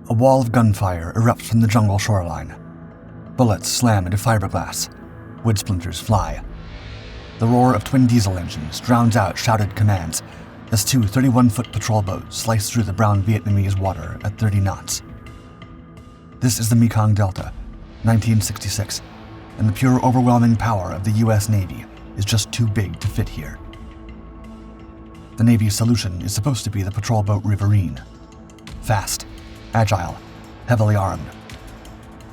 A wall of gunfire erupts from the jungle shoreline. Bullets slam into fiberglass. Wood splinters fly. The roar of twin diesel engines drowns out shouted commands as two 31-foot patrol boats slice through the brown Vietnamese water at 30 knots. This is the Mekong Delta, 1966, and the pure overwhelming power of the U.S. Navy is just too big to fit here. The Navy's solution is supposed to be the Patrol Boat Riverine. Fast, agile, heavily armed.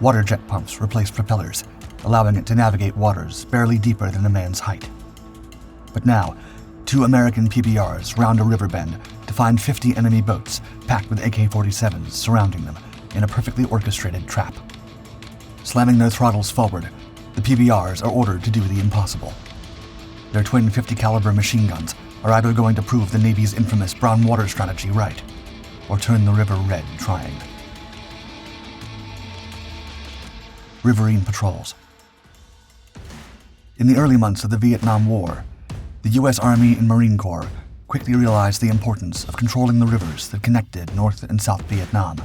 Water jet pumps replace propellers, allowing it to navigate waters barely deeper than a man's height. But now, two American PBRs round a river bend to find 50 enemy boats packed with AK-47s surrounding them in a perfectly orchestrated trap. Slamming their throttles forward, the PBRs are ordered to do the impossible. Their twin 50 caliber machine guns are either going to prove the Navy's infamous brown water strategy right, or turn the river red trying. Riverine patrols. In the early months of the Vietnam War, the U.S. Army and Marine Corps quickly realized the importance of controlling the rivers that connected North and South Vietnam.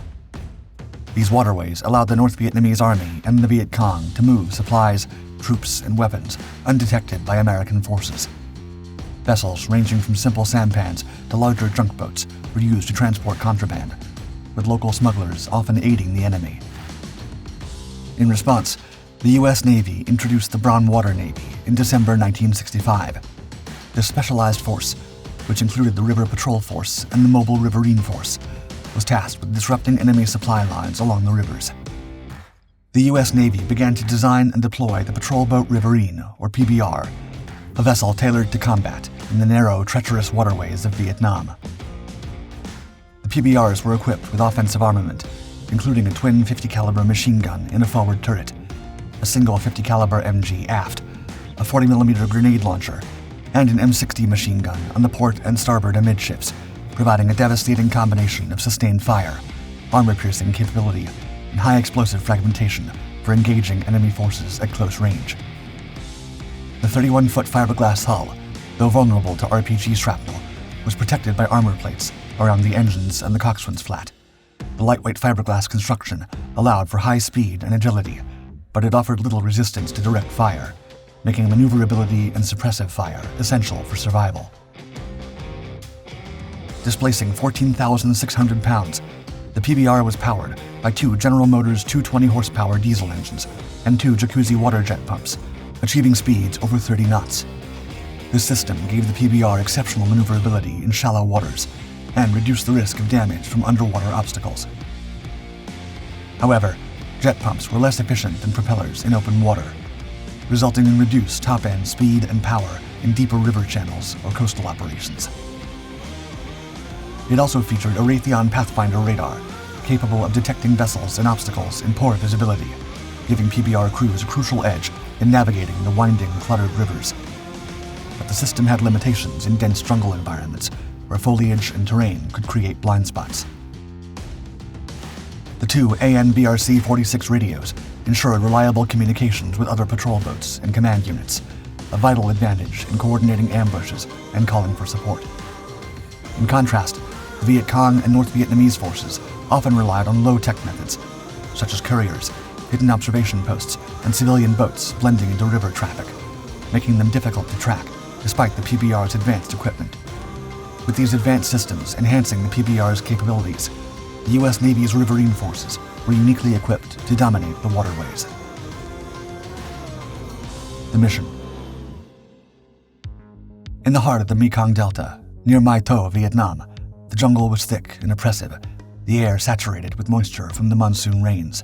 These waterways allowed the North Vietnamese Army and the Viet Cong to move supplies, troops, and weapons undetected by American forces. Vessels ranging from simple sampans to larger junk boats were used to transport contraband, with local smugglers often aiding the enemy. In response, the U.S. Navy introduced the Brown Water Navy in December 1965. This specialized force, which included the River Patrol Force and the Mobile Riverine Force, was tasked with disrupting enemy supply lines along the rivers. The U.S. Navy began to design and deploy the Patrol Boat Riverine, or PBR, a vessel tailored to combat in the narrow, treacherous waterways of Vietnam. The PBRs were equipped with offensive armament, including a twin 50 caliber machine gun in a forward turret, a single 50 caliber MG aft, a 40mm grenade launcher, and an M60 machine gun on the port and starboard amidships, providing a devastating combination of sustained fire, armor-piercing capability, and high explosive fragmentation for engaging enemy forces at close range. The 31-foot fiberglass hull, though vulnerable to RPG shrapnel, was protected by armor plates around the engines and the coxswain's flat. The lightweight fiberglass construction allowed for high speed and agility, but it offered little resistance to direct fire, making maneuverability and suppressive fire essential for survival. Displacing 14,600 pounds, the PBR was powered by two General Motors 220 horsepower diesel engines and two Jacuzzi water jet pumps, achieving speeds over 30 knots. This system gave the PBR exceptional maneuverability in shallow waters and reduced the risk of damage from underwater obstacles. However, jet pumps were less efficient than propellers in open water, resulting in reduced top-end speed and power in deeper river channels or coastal operations. It also featured a Raytheon Pathfinder radar, capable of detecting vessels and obstacles in poor visibility, giving PBR crews a crucial edge in navigating the winding, cluttered rivers. But the system had limitations in dense jungle environments, where foliage and terrain could create blind spots. The two AN/BRC-46 radios ensured reliable communications with other patrol boats and command units, a vital advantage in coordinating ambushes and calling for support. In contrast, the Viet Cong and North Vietnamese forces often relied on low-tech methods, such as couriers, hidden observation posts, and civilian boats blending into river traffic, making them difficult to track despite the PBR's advanced equipment. With these advanced systems enhancing the PBR's capabilities, the U.S. Navy's riverine forces were uniquely equipped to dominate the waterways. The mission. In the heart of the Mekong Delta, near Mai Tho, Vietnam, the jungle was thick and oppressive, the air saturated with moisture from the monsoon rains.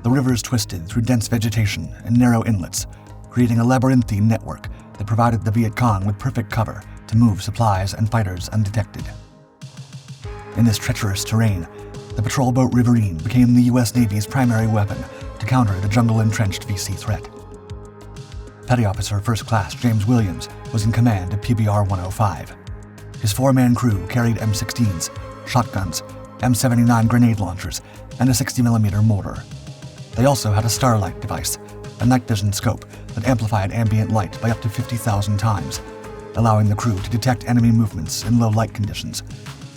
The rivers twisted through dense vegetation and narrow inlets, creating a labyrinthine network that provided the Viet Cong with perfect cover to move supplies and fighters undetected. In this treacherous terrain, the Patrol Boat Riverine became the U.S. Navy's primary weapon to counter the jungle-entrenched VC threat. Petty Officer First Class James Williams was in command of PBR 105. His four-man crew carried M16s, shotguns, M79 grenade launchers, and a 60mm mortar. They also had a Starlight device, a night vision scope that amplified ambient light by up to 50,000 times, allowing the crew to detect enemy movements in low light conditions.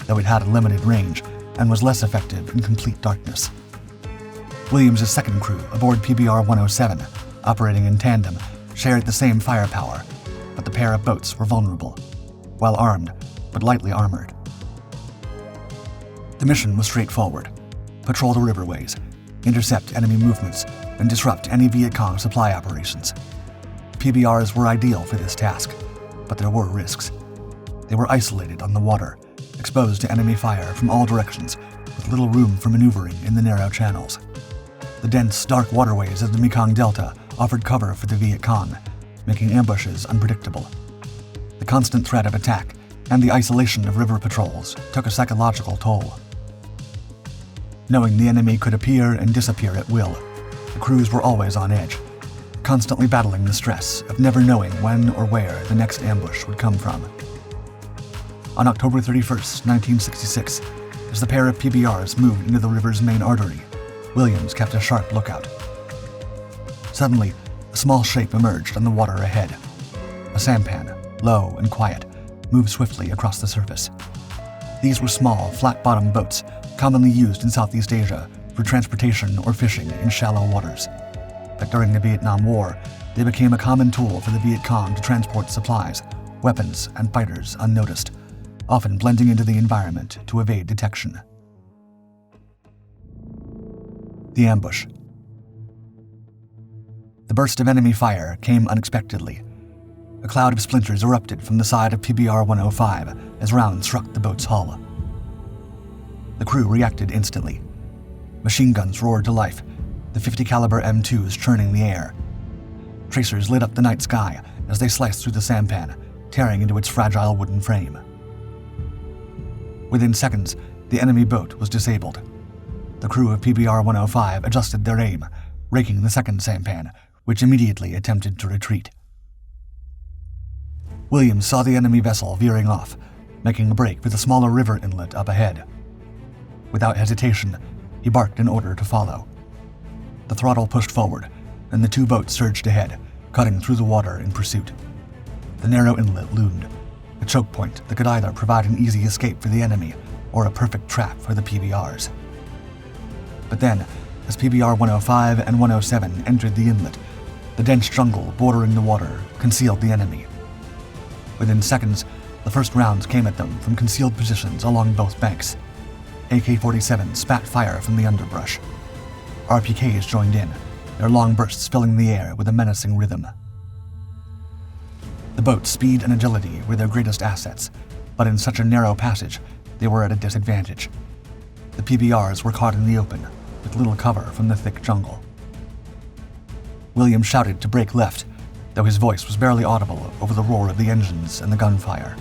Though it had a limited range, and was less effective in complete darkness. Williams' second crew aboard PBR 107, operating in tandem, shared the same firepower, but the pair of boats were vulnerable, well armed, but lightly armored. The mission was straightforward: patrol the riverways, intercept enemy movements, and disrupt any Viet Cong supply operations. PBRs were ideal for this task, but there were risks. They were isolated on the water, exposed to enemy fire from all directions, with little room for maneuvering in the narrow channels. The dense, dark waterways of the Mekong Delta offered cover for the Viet Cong, making ambushes unpredictable. The constant threat of attack and the isolation of river patrols took a psychological toll. Knowing the enemy could appear and disappear at will, the crews were always on edge, constantly battling the stress of never knowing when or where the next ambush would come from. On October 31st, 1966, as the pair of PBRs moved into the river's main artery, Williams kept a sharp lookout. Suddenly, a small shape emerged on the water ahead. A sampan, low and quiet, moved swiftly across the surface. These were small, flat-bottomed boats commonly used in Southeast Asia for transportation or fishing in shallow waters. But during the Vietnam War, they became a common tool for the Viet Cong to transport supplies, weapons, and fighters unnoticed, often blending into the environment to evade detection. The ambush. The burst of enemy fire came unexpectedly. A cloud of splinters erupted from the side of PBR 105 as rounds struck the boat's hull. The crew reacted instantly. Machine guns roared to life, the .50 caliber M2s churning the air. Tracers lit up the night sky as they sliced through the sampan, tearing into its fragile wooden frame. Within seconds, the enemy boat was disabled. The crew of PBR 105 adjusted their aim, raking the second sampan, which immediately attempted to retreat. Williams saw the enemy vessel veering off, making a break for the smaller river inlet up ahead. Without hesitation, he barked an order to follow. The throttle pushed forward, and the two boats surged ahead, cutting through the water in pursuit. The narrow inlet loomed, a choke point that could either provide an easy escape for the enemy or a perfect trap for the PBRs. But then, as PBR 105 and 107 entered the inlet, the dense jungle bordering the water concealed the enemy. Within seconds, the first rounds came at them from concealed positions along both banks. AK-47 spat fire from the underbrush. RPKs joined in, their long bursts filling the air with a menacing rhythm. The boat's speed and agility were their greatest assets, but in such a narrow passage, they were at a disadvantage. The PBRs were caught in the open, with little cover from the thick jungle. Williams shouted to break left, though his voice was barely audible over the roar of the engines and the gunfire.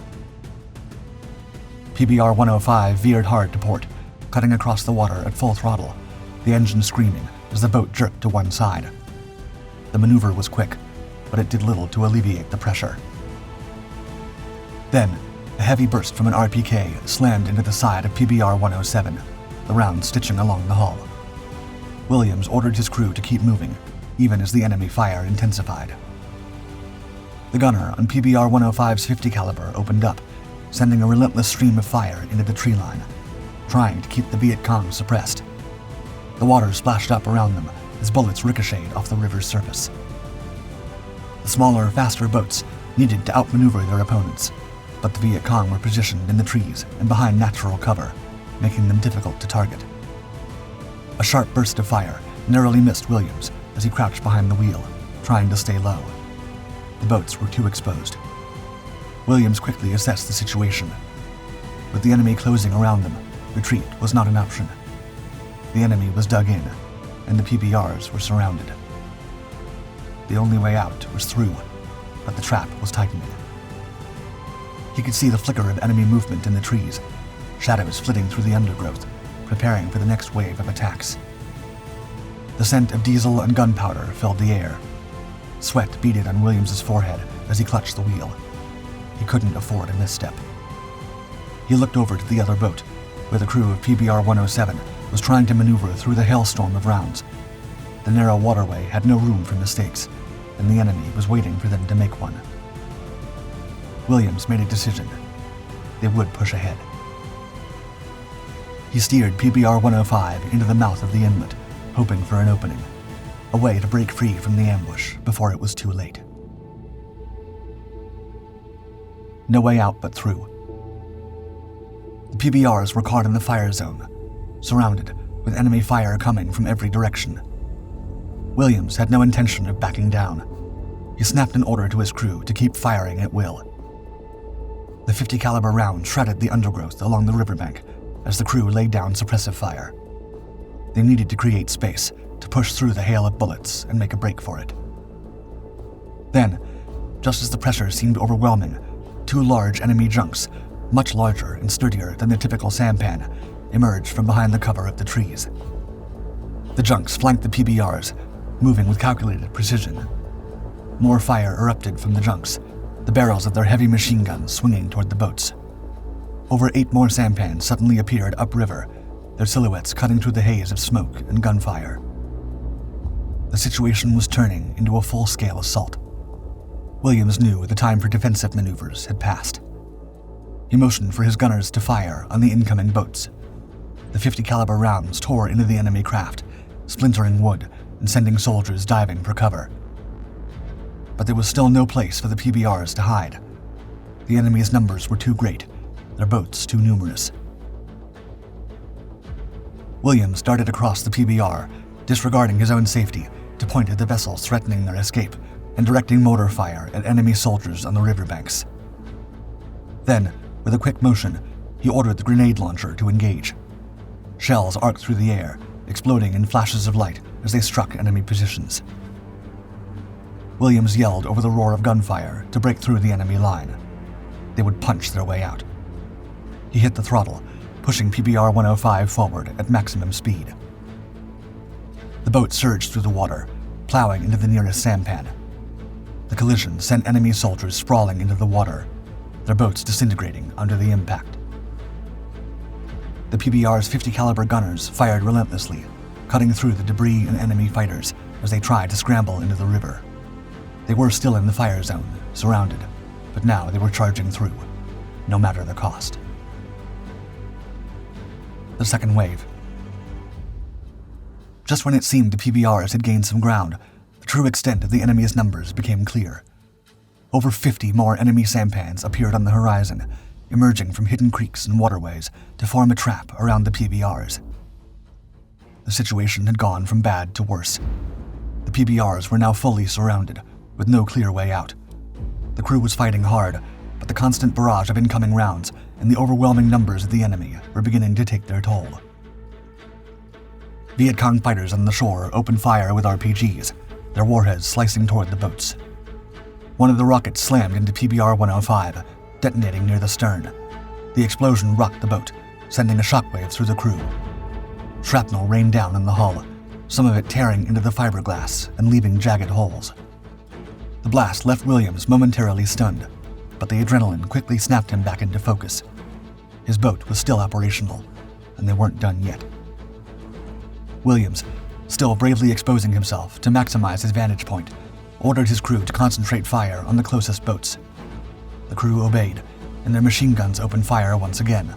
PBR 105 veered hard to port, cutting across the water at full throttle, the engine screaming as the boat jerked to one side. The maneuver was quick, but it did little to alleviate the pressure. Then, a heavy burst from an RPK slammed into the side of PBR 107, the round stitching along the hull. Williams ordered his crew to keep moving, even as the enemy fire intensified. The gunner on PBR 105's .50 caliber opened up, sending a relentless stream of fire into the tree line, trying to keep the Viet Cong suppressed. The water splashed up around them as bullets ricocheted off the river's surface. The smaller, faster boats needed to outmaneuver their opponents, but the Viet Cong were positioned in the trees and behind natural cover, making them difficult to target. A sharp burst of fire narrowly missed Williams as he crouched behind the wheel, trying to stay low. The boats were too exposed. Williams quickly assessed the situation. With the enemy closing around them, retreat was not an option. The enemy was dug in, and the PBRs were surrounded. The only way out was through, but the trap was tightening. He could see the flicker of enemy movement in the trees, shadows flitting through the undergrowth, preparing for the next wave of attacks. The scent of diesel and gunpowder filled the air. Sweat beaded on Williams's forehead as he clutched the wheel. He couldn't afford a misstep. He looked over to the other boat, where the crew of PBR 107 was trying to maneuver through the hailstorm of rounds. The narrow waterway had no room for mistakes, and the enemy was waiting for them to make one. Williams made a decision. They would push ahead. He steered PBR-105 into the mouth of the inlet, hoping for an opening, a way to break free from the ambush before it was too late. No way out but through. The PBRs were caught in the fire zone, surrounded with enemy fire coming from every direction. Williams had no intention of backing down. He snapped an order to his crew to keep firing at will. The .50 caliber round shredded the undergrowth along the riverbank as the crew laid down suppressive fire. They needed to create space to push through the hail of bullets and make a break for it. Then, just as the pressure seemed overwhelming, two large enemy junks, much larger and sturdier than the typical sampan, emerged from behind the cover of the trees. The junks flanked the PBRs, moving with calculated precision. More fire erupted from the junks, the barrels of their heavy machine guns swinging toward the boats. Over 8 more sampans suddenly appeared upriver, their silhouettes cutting through the haze of smoke and gunfire. The situation was turning into a full-scale assault. Williams knew the time for defensive maneuvers had passed. He motioned for his gunners to fire on the incoming boats. The .50 caliber rounds tore into the enemy craft, splintering wood and sending soldiers diving for cover. But there was still no place for the PBRs to hide. The enemy's numbers were too great, their boats too numerous. Williams darted across the PBR, disregarding his own safety, to point at the vessels threatening their escape and directing mortar fire at enemy soldiers on the riverbanks. Then, with a quick motion, he ordered the grenade launcher to engage. Shells arced through the air, exploding in flashes of light as they struck enemy positions. Williams yelled over the roar of gunfire to break through the enemy line. They would punch their way out. He hit the throttle, pushing PBR-105 forward at maximum speed. The boat surged through the water, plowing into the nearest sampan. The collision sent enemy soldiers sprawling into the water, their boats disintegrating under the impact. The PBR's .50 caliber gunners fired relentlessly, cutting through the debris and enemy fighters as they tried to scramble into the river. They were still in the fire zone, surrounded, but now they were charging through, no matter the cost. The second wave. Just when it seemed the PBRs had gained some ground, the true extent of the enemy's numbers became clear. Over 50 more enemy sampans appeared on the horizon, emerging from hidden creeks and waterways to form a trap around the PBRs. The situation had gone from bad to worse. The PBRs were now fully surrounded, with no clear way out. The crew was fighting hard, but the constant barrage of incoming rounds and the overwhelming numbers of the enemy were beginning to take their toll. Viet Cong fighters on the shore opened fire with RPGs, their warheads slicing toward the boats. One of the rockets slammed into PBR-105, detonating near the stern. The explosion rocked the boat, sending a shockwave through the crew. Shrapnel rained down on the hull, some of it tearing into the fiberglass and leaving jagged holes. The blast left Williams momentarily stunned, but the adrenaline quickly snapped him back into focus. His boat was still operational, and they weren't done yet. Williams, still bravely exposing himself to maximize his vantage point, ordered his crew to concentrate fire on the closest boats. The crew obeyed, and their machine guns opened fire once again,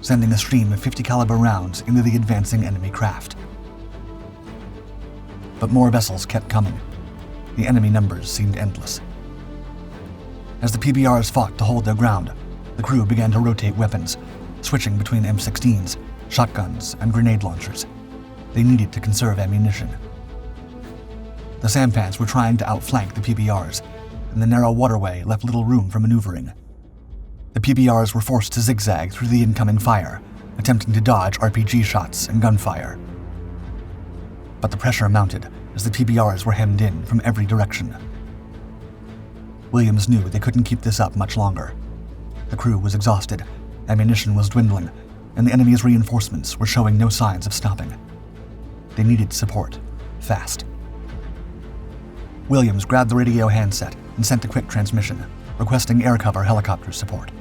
sending a stream of .50 caliber rounds into the advancing enemy craft. But more vessels kept coming. The enemy numbers seemed endless. As the PBRs fought to hold their ground, the crew began to rotate weapons, switching between M16s, shotguns, and grenade launchers. They needed to conserve ammunition. The sampans were trying to outflank the PBRs, and the narrow waterway left little room for maneuvering. The PBRs were forced to zigzag through the incoming fire, attempting to dodge RPG shots and gunfire. But the pressure mounted as the PBRs were hemmed in from every direction. Williams knew they couldn't keep this up much longer. The crew was exhausted, ammunition was dwindling, and the enemy's reinforcements were showing no signs of stopping. They needed support, fast. Williams grabbed the radio handset and sent a quick transmission, requesting air cover helicopter support.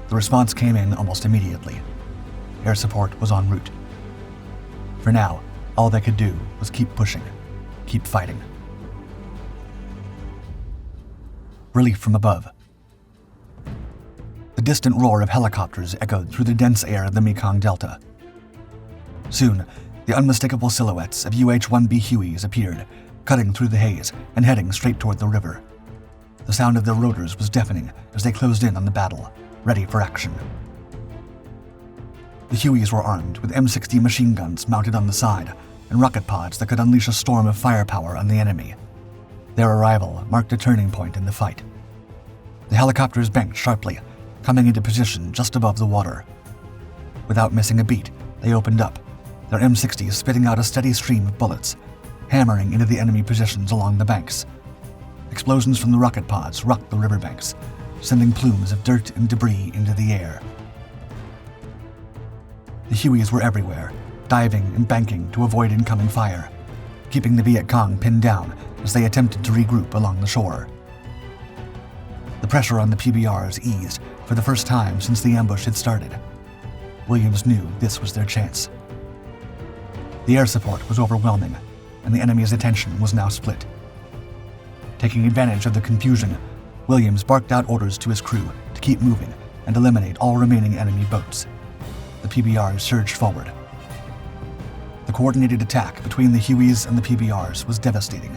The response came in almost immediately. Air support was en route. For now, all they could do was keep pushing, keep fighting. Relief from above. The distant roar of helicopters echoed through the dense air of the Mekong Delta. Soon, the unmistakable silhouettes of UH-1B Hueys appeared, cutting through the haze and heading straight toward the river. The sound of their rotors was deafening as they closed in on the battle, ready for action. The Hueys were armed with M60 machine guns mounted on the side and rocket pods that could unleash a storm of firepower on the enemy. Their arrival marked a turning point in the fight. The helicopters banked sharply, coming into position just above the water. Without missing a beat, they opened up, their M60s spitting out a steady stream of bullets, hammering into the enemy positions along the banks. Explosions from the rocket pods rocked the riverbanks, sending plumes of dirt and debris into the air. The Hueys were everywhere, diving and banking to avoid incoming fire, keeping the Viet Cong pinned down as they attempted to regroup along the shore. The pressure on the PBRs eased for the first time since the ambush had started. Williams knew this was their chance. The air support was overwhelming, and the enemy's attention was now split. Taking advantage of the confusion, Williams barked out orders to his crew to keep moving and eliminate all remaining enemy boats. The PBRs surged forward. The coordinated attack between the Hueys and the PBRs was devastating.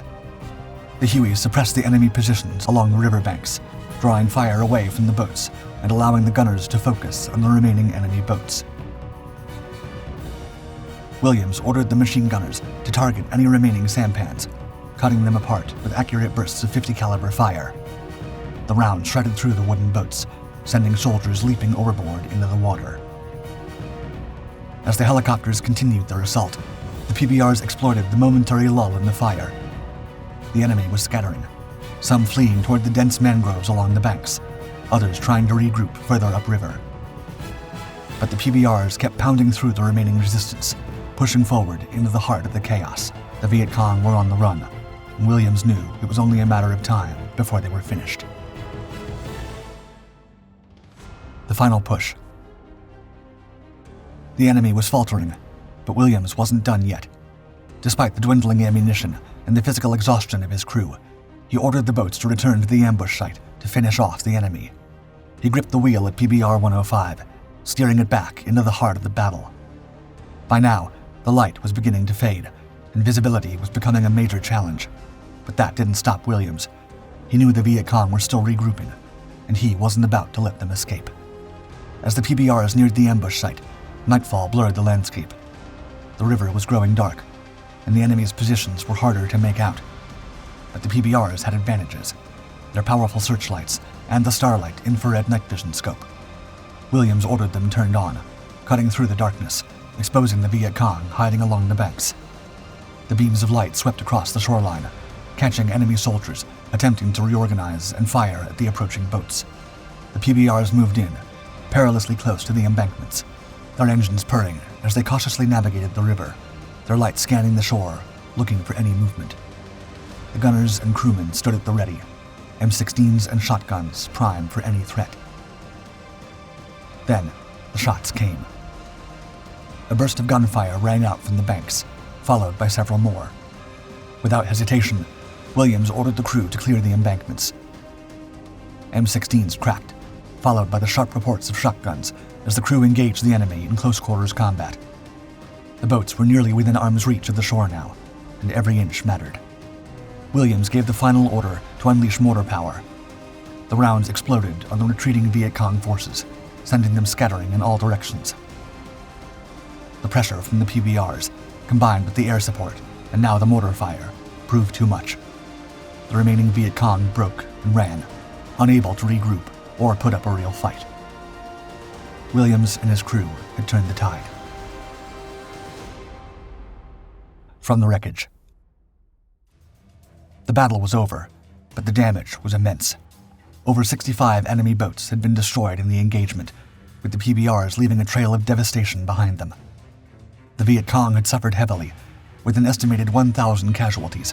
The Hueys suppressed the enemy positions along the riverbanks, drawing fire away from the boats and allowing the gunners to focus on the remaining enemy boats. Williams ordered the machine gunners to target any remaining sampans, cutting them apart with accurate bursts of .50 caliber fire. The rounds shredded through the wooden boats, sending soldiers leaping overboard into the water. As the helicopters continued their assault, the PBRs exploited the momentary lull in the fire. The enemy was scattering, some fleeing toward the dense mangroves along the banks, others trying to regroup further upriver. But the PBRs kept pounding through the remaining resistance, pushing forward into the heart of the chaos. The Viet Cong were on the run, and Williams knew it was only a matter of time before they were finished. The final push. The enemy was faltering, but Williams wasn't done yet. Despite the dwindling ammunition and the physical exhaustion of his crew, he ordered the boats to return to the ambush site to finish off the enemy. He gripped the wheel at PBR-105, steering it back into the heart of the battle. By now, the light was beginning to fade, and visibility was becoming a major challenge. But that didn't stop Williams. He knew the Viet Cong were still regrouping, and he wasn't about to let them escape. As the PBRs neared the ambush site, nightfall blurred the landscape. The river was growing dark, and the enemy's positions were harder to make out. But the PBRs had advantages: their powerful searchlights and the Starlight infrared night vision scope. Williams ordered them turned on, cutting through the darkness, exposing the Viet Cong hiding along the banks. The beams of light swept across the shoreline, catching enemy soldiers attempting to reorganize and fire at the approaching boats. The PBRs moved in, perilously close to the embankments, their engines purring as they cautiously navigated the river, their lights scanning the shore, looking for any movement. The gunners and crewmen stood at the ready, M16s and shotguns primed for any threat. Then, the shots came. A burst of gunfire rang out from the banks, followed by several more. Without hesitation, Williams ordered the crew to clear the embankments. M16s cracked, followed by the sharp reports of shotguns as the crew engaged the enemy in close-quarters combat. The boats were nearly within arm's reach of the shore now, and every inch mattered. Williams gave the final order to unleash mortar power. The rounds exploded on the retreating Viet Cong forces, sending them scattering in all directions. The pressure from the PBRs, combined with the air support and now the mortar fire, proved too much. The remaining Viet Cong broke and ran, unable to regroup or put up a real fight. Williams and his crew had turned the tide. From the wreckage. The battle was over, but the damage was immense. Over 65 enemy boats had been destroyed in the engagement, with the PBRs leaving a trail of devastation behind them. The Viet Cong had suffered heavily, with an estimated 1,000 casualties,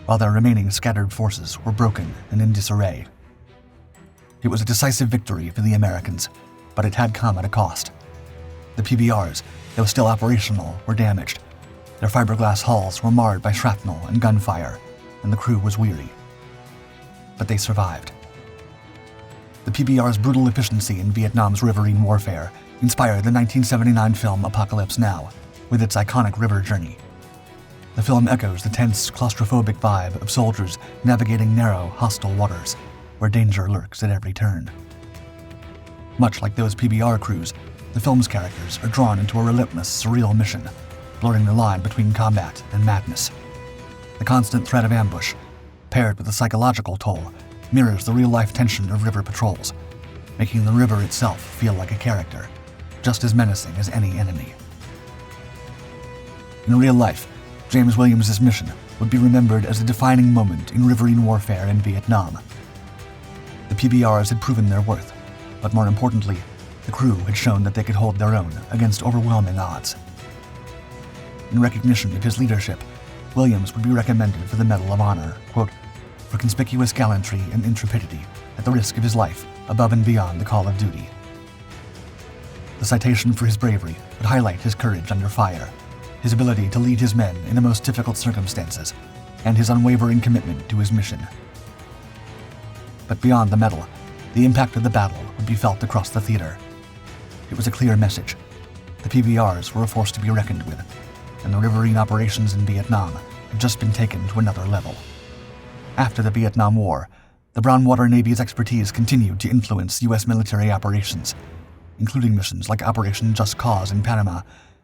while their remaining scattered forces were broken and in disarray. It was a decisive victory for the Americans, but it had come at a cost. The PBRs, though still operational, were damaged. Their fiberglass hulls were marred by shrapnel and gunfire, and the crew was weary. But they survived. The PBR's brutal efficiency in Vietnam's riverine warfare inspired the 1979 film Apocalypse Now, with its iconic river journey. The film echoes the tense, claustrophobic vibe of soldiers navigating narrow, hostile waters, where danger lurks at every turn. Much like those PBR crews, the film's characters are drawn into a relentless, surreal mission, blurring the line between combat and madness. The constant threat of ambush, paired with a psychological toll, mirrors the real-life tension of river patrols, making the river itself feel like a character, just as menacing as any enemy. In real life, James Williams' mission would be remembered as a defining moment in riverine warfare in Vietnam. The PBRs had proven their worth, but more importantly, the crew had shown that they could hold their own against overwhelming odds. In recognition of his leadership, Williams would be recommended for the Medal of Honor, quote, for conspicuous gallantry and intrepidity at the risk of his life above and beyond the call of duty. The citation for his bravery would highlight his courage under fire, his ability to lead his men in the most difficult circumstances, and his unwavering commitment to his mission. But beyond the medal, the impact of the battle would be felt across the theater. It was a clear message. The PBRs were a force to be reckoned with, and the riverine operations in Vietnam had just been taken to another level. After the Vietnam War, the Brown Water Navy's expertise continued to influence U.S. military operations, including missions like Operation Just Cause in Panama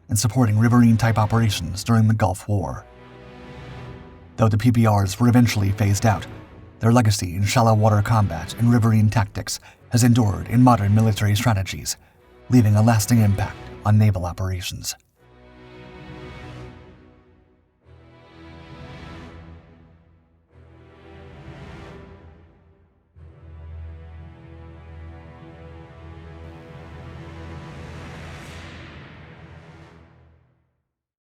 and supporting riverine-type operations during the Gulf War. Though the PBRs were eventually phased out, their legacy in shallow water combat and riverine tactics has endured in modern military strategies, leaving a lasting impact on naval operations.